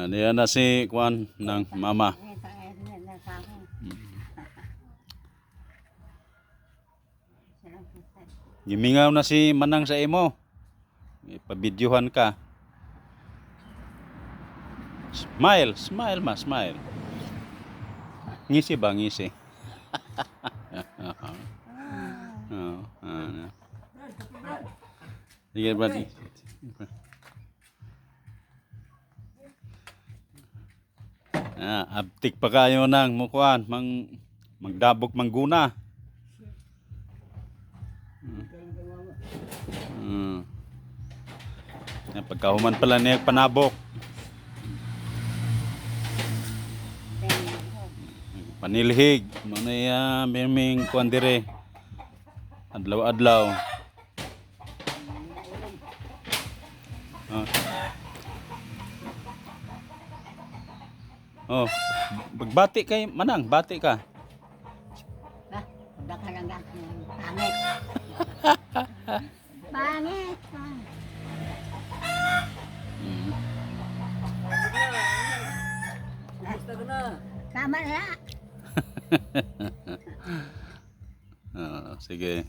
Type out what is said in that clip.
Diyan na si Kuan ng mama. Gimingaw na si Manang sa imo. Ipabidyohan ka. Smile, smile ma, smile. Ngisi ba, ngisi? Sige, buddy. Abtik pa kayo nang mukuan, magdabok mangguna. Pagkahuman pala niya panabok. Panilhig, manaya miming kuan dire. Adlaw-adlaw. Bagbati kay Manang, bati ka. Pangit. Pangit. Tama na. Sige.